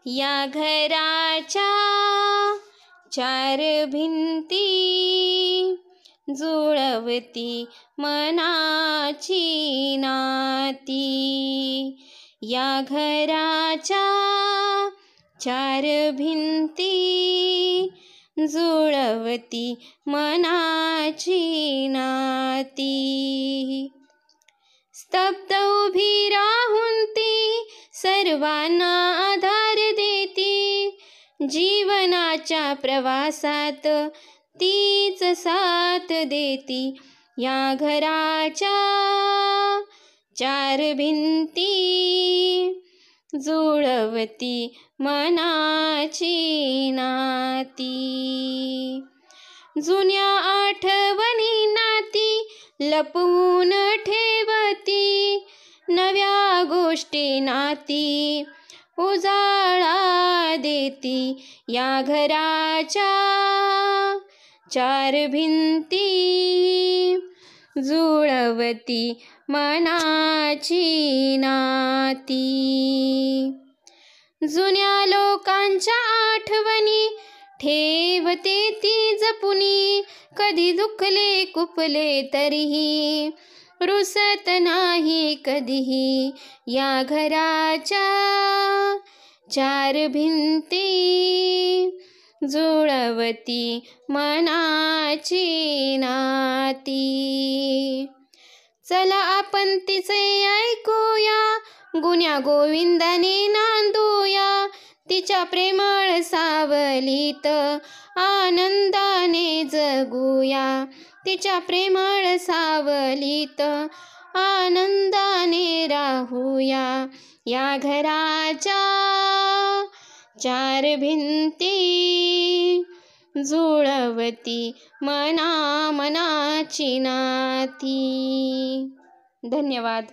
या घराच्या चार भिंती जुळवती मनाची नाती. या घराच्या चार भिंती जुळवती मनाची नाती. स्तब्ध उभी राहून ती सर्वांना आधार देती. जीवनाच्या प्रवासात तीच साथ देती. या घराच्या चार भिंती जुळवती मनाची नाती. जुन्या आठवणी नाती लपवून ठेवती. नव्या गोष्टी नाती उजाळा देती. या घराच्या चार भिंती जुळवती मनाची नाती. जुन्या लोकांच्या आठवणी ठेवते ती जपुनी. कधी दुखले कुपले तरीही रुसत नाही कधीही. या घराच्या चार भिंती जुळवती मनाची नाती. चला आपण तिचे ऐकूया, गुण्या गोविंदाने नांदूया. तिच्या प्रेमळ सावलीत आनंदाने जगूया. तिच्या प्रेमळ सावलीत आनंदाने राहूया. या घराच्या चार भिंती जुळवती मनाची नाती. धन्यवाद.